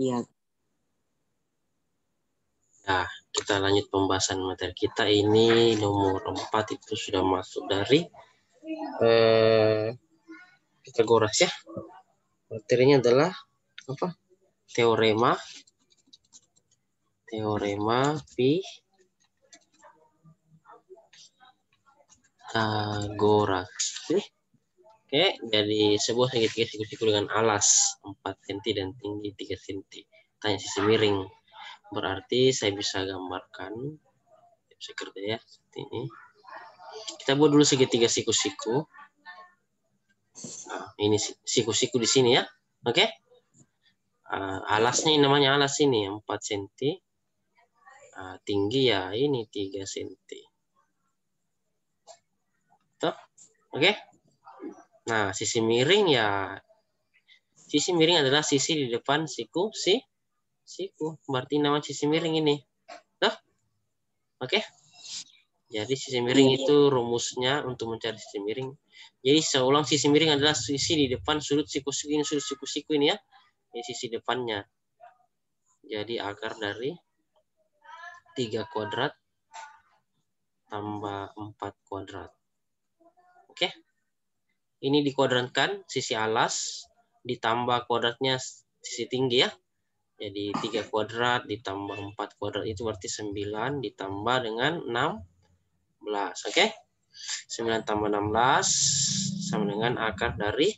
Iya. Nah, kita lanjut pembahasan materi kita. Ini nomor 4 itu sudah masuk dari Pitagoras ya. Materinya adalah apa? Teorema Pitagoras. Oke, jadi sebuah segitiga siku-siku dengan alas 4 cm dan tinggi 3 cm. Tanya sisi miring. Berarti saya bisa gambarkan seperti ya, seperti ini. Kita buat dulu segitiga siku-siku. Nah, ini siku-siku di sini ya. Oke. Alasnya namanya alas ini 4 cm. Tinggi ya ini 3 cm. Tuh. Oke. Nah, sisi miring ya. Sisi miring adalah sisi di depan siku. Berarti nama sisi miring ini. Tuh. Oke. Jadi sisi miring itu rumusnya untuk mencari sisi miring. Jadi saya ulang, sisi miring adalah sisi di depan sudut siku-siku ini, sudut siku-siku ini ya. Ini sisi depannya. Jadi akar dari 3 kuadrat tambah 4 kuadrat. Oke. Ini dikuadratkan sisi alas ditambah kuadratnya sisi tinggi ya. Jadi 3 kuadrat ditambah 4 kuadrat itu berarti 9 ditambah dengan 16. Oke. 9 tambah 16 sama dengan akar dari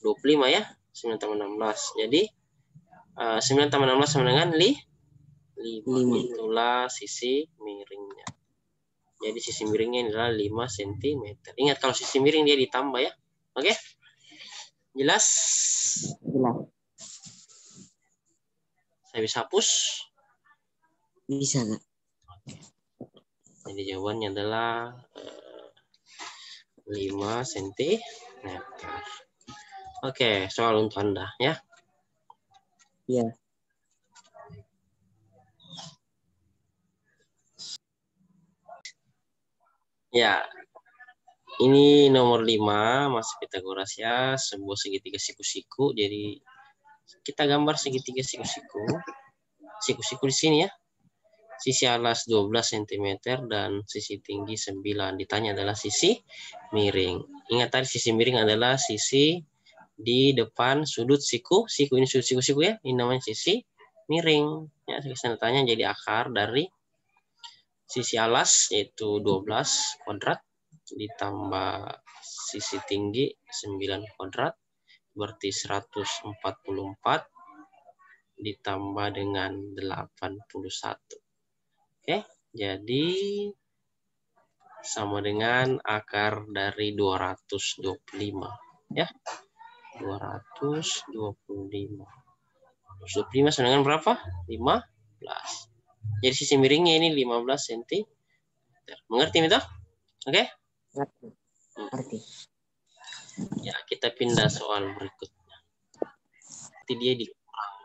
25 ya. 9 tambah 16. Jadi 9 tambah 16 sama dengan 5. Itulah sisi miringnya. Jadi sisi miringnya adalah 5 cm. Ingat kalau sisi miring dia ditambah ya. Oke? Jelas? Jelas. Saya bisa hapus? Bisa nggak? Oke. Jadi jawabannya adalah 5 cm. Oke, soal untuk Anda ya. Iya. Ya, ini nomor 5 masih Pitagoras ya, sebuah segitiga siku-siku. Jadi kita gambar segitiga siku-siku. Siku-siku di sini ya. Sisi alas 12 cm dan sisi tinggi 9. Ditanya adalah sisi miring. Ingat tadi sisi miring adalah sisi di depan sudut siku. Siku ini sudut siku-siku ya. Ini namanya sisi miring. Ya, saya tanya jadi akar dari sisi alas yaitu 12 kuadrat ditambah sisi tinggi 9 kuadrat berarti 144 ditambah dengan 81. Oke, jadi sama dengan akar dari 225 ya. 225. 225 sama dengan berapa? 15. Jadi sisi miringnya ini 15 cm. Mengerti itu? Oke? Ngerti. Ya, kita pindah soal berikutnya. Nanti dia dikurang.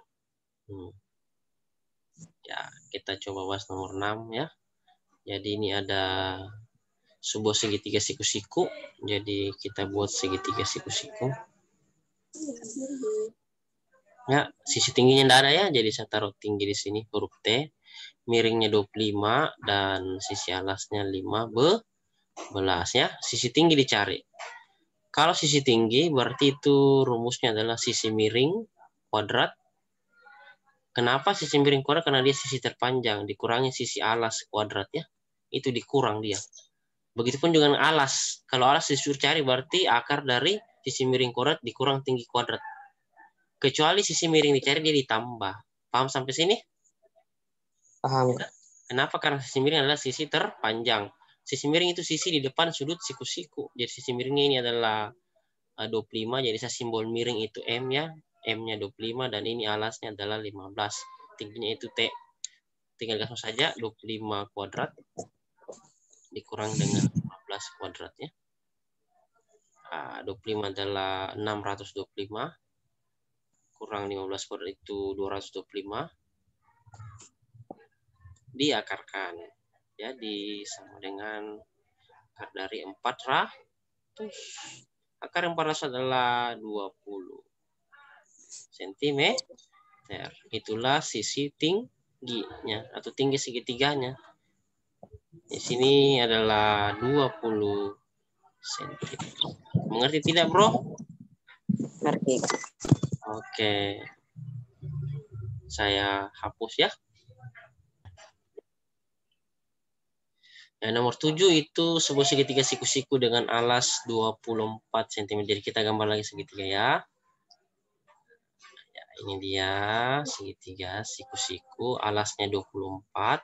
Ya, kita coba bahas nomor 6 ya. Jadi ini ada sebuah segitiga siku-siku. Jadi kita buat segitiga siku-siku. Ya, sisi tingginya tidak ada ya. Jadi saya taruh tinggi di sini huruf T. Miringnya 25 dan sisi alasnya 15 ya. Sisi tinggi dicari. Kalau sisi tinggi berarti itu rumusnya adalah sisi miring kuadrat. Kenapa sisi miring kuadrat? Karena dia sisi terpanjang. Dikurangi sisi alas kuadrat ya. Itu dikurang dia. Begitupun dengan alas. Kalau alas disuruh cari berarti akar dari sisi miring kuadrat dikurang tinggi kuadrat. Kecuali sisi miring dicari dia ditambah. Paham sampai sini? Paham. Kenapa? Karena sisi miring adalah sisi terpanjang. Sisi miring itu sisi di depan sudut siku-siku. Jadi sisi miringnya ini adalah 25. Jadi saya simbol miring itu M ya. M-nya 25 dan ini alasnya adalah 15. Tingginya itu T. Tinggal langsung saja 25 kuadrat dikurang dengan 15 kuadrat ya. 25 adalah 625. Kurang 15 kuadrat itu 225. Diakarkan. Jadi sama dengan akar dari 400. Akar 400 adalah 20 cm. Itulah sisi tingginya atau tinggi segitiganya. Di sini adalah 20 cm. Mengerti tidak, bro? Ngerti. Oke. Saya hapus ya. Yang nomor 7 itu sebuah segitiga siku-siku dengan alas 24 cm. Jadi kita gambar lagi segitiga ya. Ya, ini dia segitiga siku-siku, alasnya 24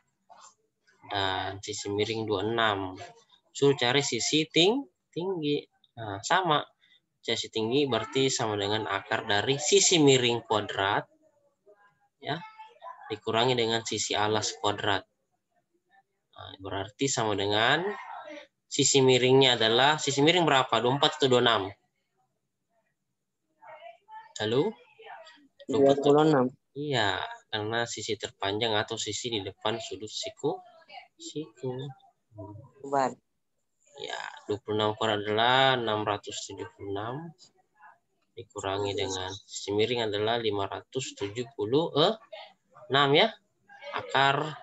dan sisi miring 26. Suruh cari sisi tinggi. Nah, sama. Sisi tinggi berarti sama dengan akar dari sisi miring kuadrat ya dikurangi dengan sisi alas kuadrat. Nah, berarti sama dengan sisi miringnya adalah, sisi miring berapa? 24 atau 26? Halo? 26. Iya, karena sisi terpanjang atau sisi di depan sudut siku. Coba. Ya, 26 kuadrat adalah 676 dikurangi dengan sisi miring adalah 576 ya. Akar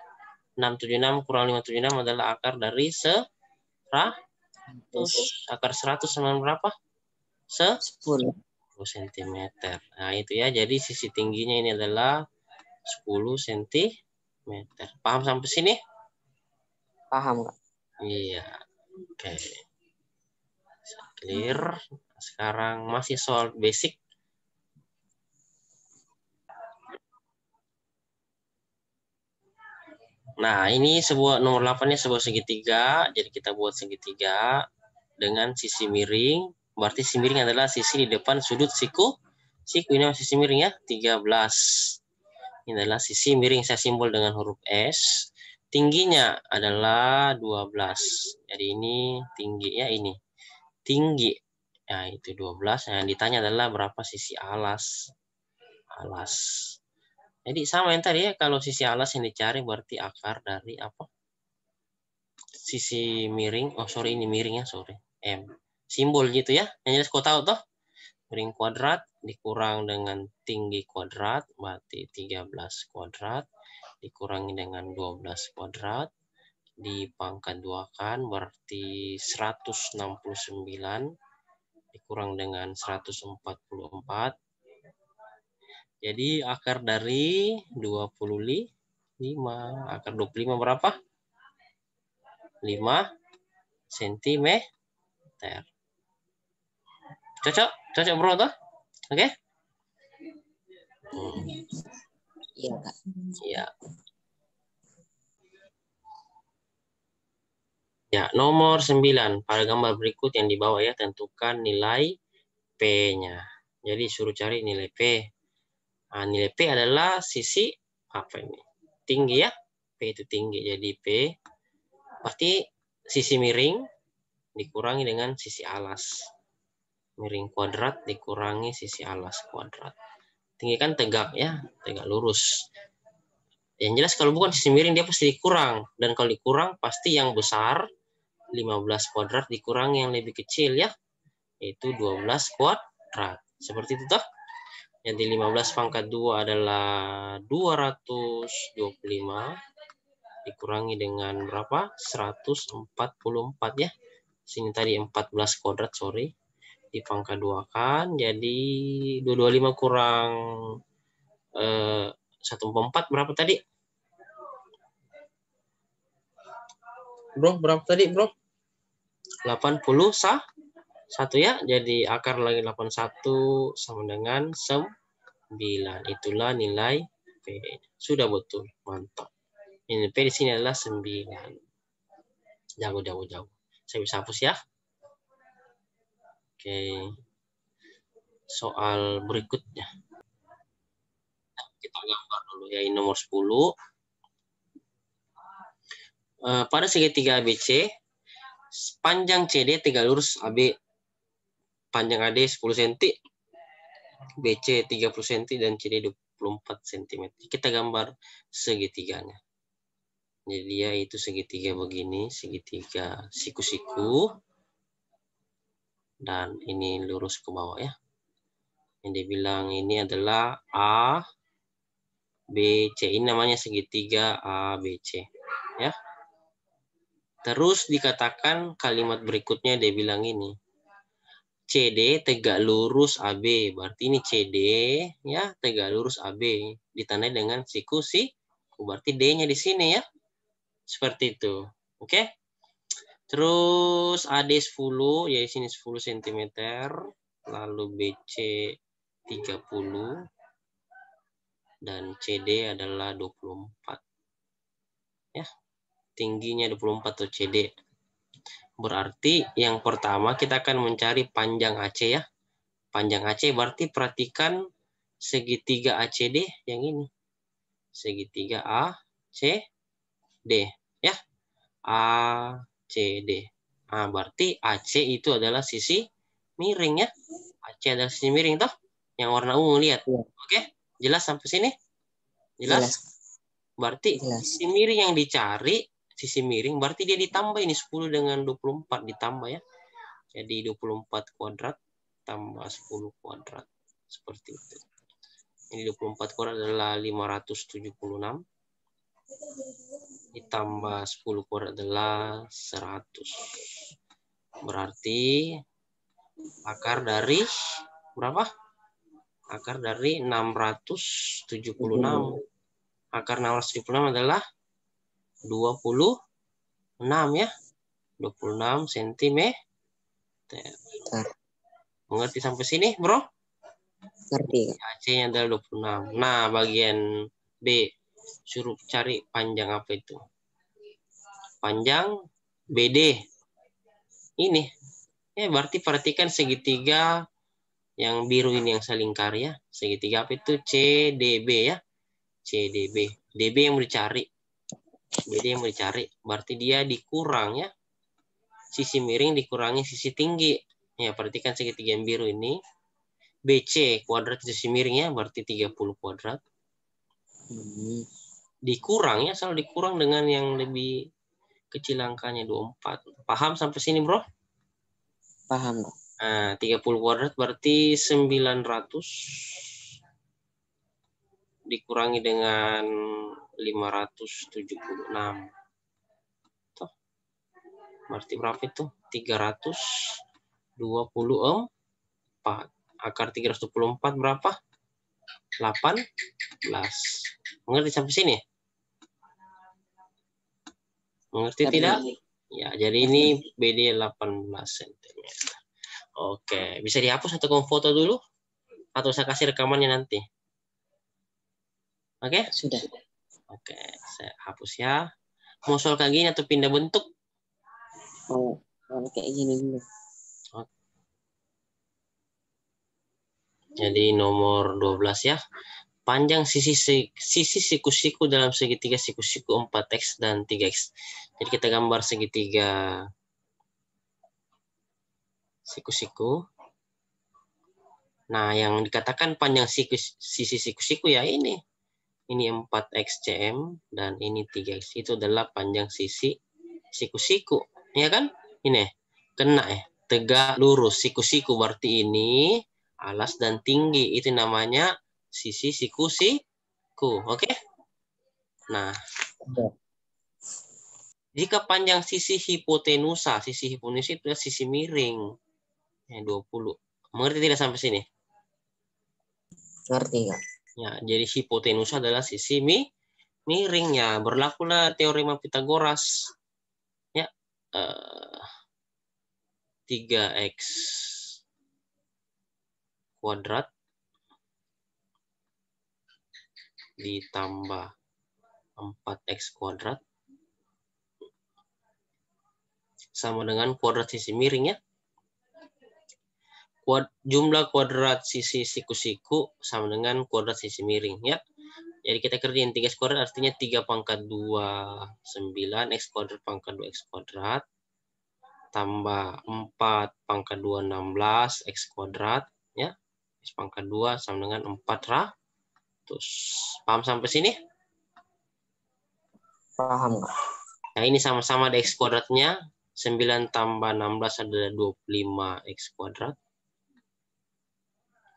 676 kurang 576 adalah akar dari 100. Akar 100 sama berapa? 10 cm. Nah, itu ya. Jadi sisi tingginya ini adalah 10 cm. Paham sampai sini? paham, Kak. Iya. Oke. Clear. Sekarang masih soal basic. Nah, ini sebuah nomor 8-nya sebuah segitiga. Jadi kita buat segitiga dengan sisi miring. Berarti sisi miring adalah sisi di depan sudut siku. Siku ini sisi miring ya, 13. Ini adalah sisi miring, saya simbol dengan huruf S. Tingginya adalah 12. Jadi ini tinggi ya, ini. Tinggi. Nah, itu 12. Nah, yang ditanya adalah berapa sisi alas. Jadi sama yang tadi ya, kalau sisi alas yang dicari berarti akar dari apa? Sisi miring, ini miring ya, M. Simbol gitu ya. Yang jelas kau tahu toh? Miring kuadrat dikurang dengan tinggi kuadrat, berarti 13 kuadrat. Dikurangi dengan 12 kuadrat. Dipangkat 2-kan, berarti 169. Dikurang dengan 144. Jadi akar dari 25. Akar 25 berapa? 5 cm. Cocok bro toh? Oke? Iya, Kak. Iya. Ya, nomor 9. Pada gambar berikut yang di bawah ya, tentukan nilai P-nya. Jadi suruh cari nilai P. Nah, nilai P adalah sisi apa ini? Tinggi ya. P itu tinggi. Jadi P pasti sisi miring dikurangi dengan sisi alas. Miring kuadrat dikurangi sisi alas kuadrat. Tinggi kan tegak ya, tegak lurus. Yang jelas kalau bukan sisi miring dia pasti dikurang. Dan kalau dikurang pasti yang besar 15 kuadrat dikurangi yang lebih kecil ya. Yaitu 12 kuadrat. Seperti itu toh. Jadi 15 pangkat 2 adalah 225. Dikurangi dengan berapa? 144 ya. Sini tadi 14 kuadrat, sorry. Dipangkat 2 kan. Jadi 225 kurang 144 berapa tadi? Bro, berapa tadi, bro? 81 ya. Jadi akar lagi 81 sama dengan 9. Itulah nilai P. Sudah betul. Mantap. Ini P di sini adalah 9. Jauh. Saya bisa hapus ya. Oke. Soal berikutnya. Kita gambar dulu ya. Ini nomor 10. Pada segitiga ABC, panjang CD 3 lurus AB, panjang AD 10 cm, BC 30 cm, dan CD 24 cm. Kita gambar segitiganya. Jadi dia itu segitiga begini, segitiga siku-siku. Dan ini lurus ke bawah ya. Yang dibilang ini adalah A, BC. Ini namanya segitiga ABC. Ya. Terus dikatakan kalimat berikutnya dia bilang ini. CD tegak lurus AB. Berarti ini CD ya tegak lurus AB. Ditandai dengan siku. Berarti D-nya di sini ya. Seperti itu. Oke. Terus AD 10, ya di sini 10 cm. Lalu BC 30. Dan CD adalah 24. Ya. Tingginya 24 tuh CD. Berarti yang pertama kita akan mencari panjang AC ya. Panjang AC berarti perhatikan segitiga ACD yang ini. Segitiga ACD ya. ACD. Nah, berarti AC itu adalah sisi miring ya. AC adalah sisi miring toh. Yang warna ungu lihat. Ya. Oke, jelas sampai sini? Jelas? Berarti sisi miring yang dicari, sisi miring berarti dia ditambah ini 10 dengan 24 ditambah ya. Jadi 24 kuadrat tambah 10 kuadrat. Seperti itu. Ini 24 kuadrat adalah 576. Ditambah 10 kuadrat adalah 100. Berarti akar dari berapa? Akar dari 676. Akar 676 adalah 26 ya. 26 cm. Mengerti sampai sini, Bro? Ngerti. AC-nya adalah 26. Nah, bagian B. Suruh cari panjang apa itu? Panjang BD. Ini. Ya, berarti perhatikan segitiga yang biru ini yang saling ya. Segitiga apa itu? CDB ya. CDB. DB yang mau dicari. BD yang mau dicari. Berarti dia dikurang ya. Sisi miring dikurangi sisi tinggi. Ya, perhatikan segitiga yang biru ini. BC kuadrat sisi miringnya berarti 30 kuadrat. Dikurang ya, selalu dikurang dengan yang lebih kecil angkanya 24. Paham sampai sini, Bro? Paham. Nah, 30 kuadrat berarti 900 dikurangi dengan 576. Tuh. Berarti berapa itu? 324. Akar 324 berapa? 18. Mengerti sampai sini? Mengerti tidak? Ya, jadi ini BD 18 cm. Oke, bisa dihapus atau kamu foto dulu? Atau saya kasih rekamannya nanti? Oke? Sudah. Oke, saya hapus ya. Mau soal kayak gini atau pindah bentuk? Oh, kayak gini dulu. Jadi nomor 12 ya. Panjang sisi siku-siku dalam segitiga siku-siku 4x dan 3x. Jadi kita gambar segitiga siku-siku. Nah, yang dikatakan panjang sisi siku-siku ya ini. Ini 4x cm dan ini 3x. Itu adalah panjang sisi siku-siku. Ya kan? Ini kena ya. Tegak lurus. Siku-siku berarti ini alas dan tinggi. Itu namanya sisi siku-siku. Oke? Nah, jika panjang sisi hipotenusa itu adalah sisi miring. 20. Mengerti tidak sampai sini? Ngerti nggak? Ya, jadi hipotenusa adalah sisi miringnya. Berlakulah teorema Pitagoras. Ya, 3x kuadrat ditambah 4x kuadrat sama dengan kuadrat sisi miring ya. Jumlah kuadrat sisi siku-siku sama dengan kuadrat sisi miring ya. Jadi kita kerjain 3x kuadrat artinya 3 pangkat 2 9 x kuadrat pangkat 2x kuadrat tambah 4 pangkat 2 16 x kuadrat ya. X pangkat 2 sama dengan 400. Paham sampai sini? Paham nggak? Nah, ini sama-sama ada x kuadratnya. 9 tambah 16 adalah 25 x kuadrat.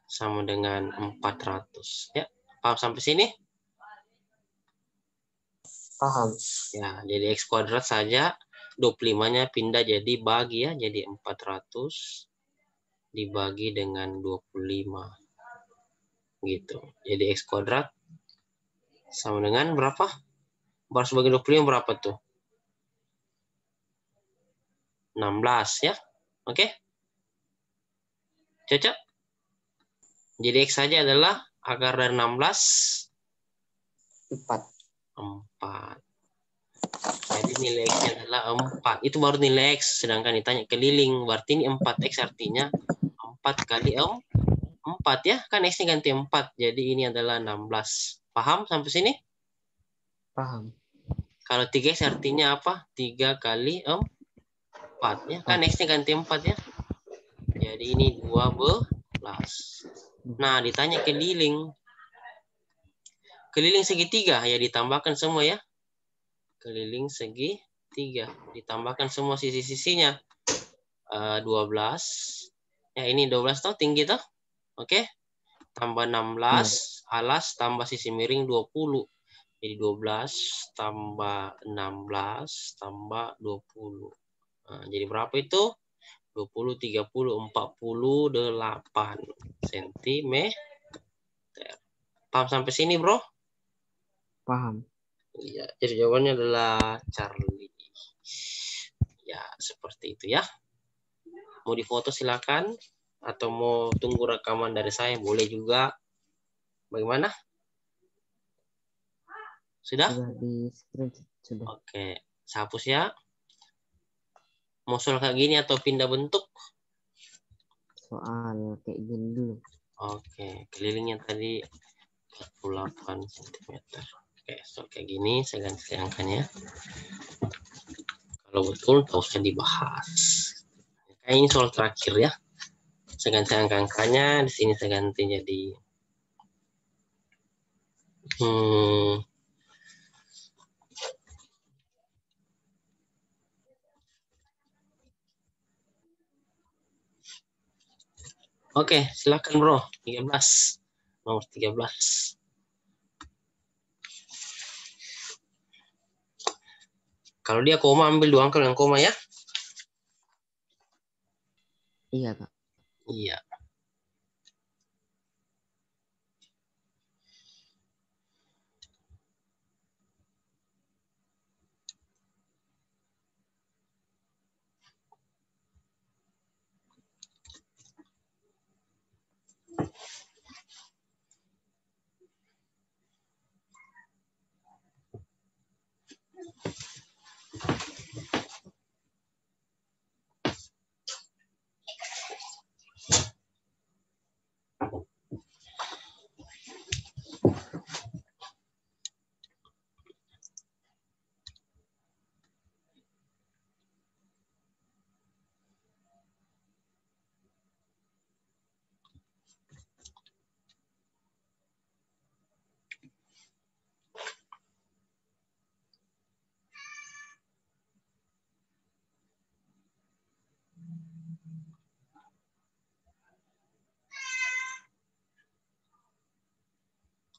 Sama dengan 400. Ya, paham sampai sini? Paham. Ya, jadi X kuadrat saja. 25-nya pindah jadi bagi ya. Jadi 400 dibagi dengan 25. Gitu. Jadi X kuadrat sama dengan berapa? 400 bagi 25 berapa tuh? 16 ya. Oke? Cocok? Jadi X saja adalah akar dari 16. 4. 4. Jadi nilai X-nya adalah 4. Itu baru nilai X. Sedangkan ditanya keliling. Berarti ini 4X artinya 4 kali 4 ya. Kan X-nya ganti 4. Jadi ini adalah 16. Paham sampai sini? Paham. Kalau 3X artinya apa? 3 kali 4. Ya. Kan X-nya ganti 4 ya. Jadi ini 12. Nah, ditanya keliling. Keliling segitiga. Ya ditambahkan semua ya. Keliling segitiga. Ditambahkan semua sisi-sisinya. 12. Ya ini 12 toh tinggi toh. Oke. Tambah 16. Alas tambah sisi miring 20. Jadi 12 tambah 16 tambah 20. Nah, jadi berapa itu? 20, 30, 48 cm. Paham sampai sini bro? Paham. Iya, jadi jawabannya adalah Charlie. Ya, seperti itu ya. Mau difoto silakan. Atau mau tunggu rekaman dari saya, boleh juga. Bagaimana? Sudah? Sudah di screenshot. Sudah. Oke, saya hapus ya. Mau soal kayak gini atau pindah bentuk? Soal kayak gini dulu. Oke, kelilingnya tadi 48 cm. Oke, soal kayak gini saya ganti angkanya. Kalau betul, tak usah dibahas. Kayak ini soal terakhir ya. Saya ganti angka-angkanya. Di sini saya ganti jadi Oke, silakan bro. 13. Nomor 13. Kalau dia koma, ambil 2 angka yang koma ya. Iya, Kak. Iya.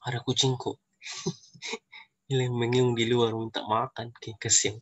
Ada kucingku. Yang mengiung di luar minta makan. Kayak kesian.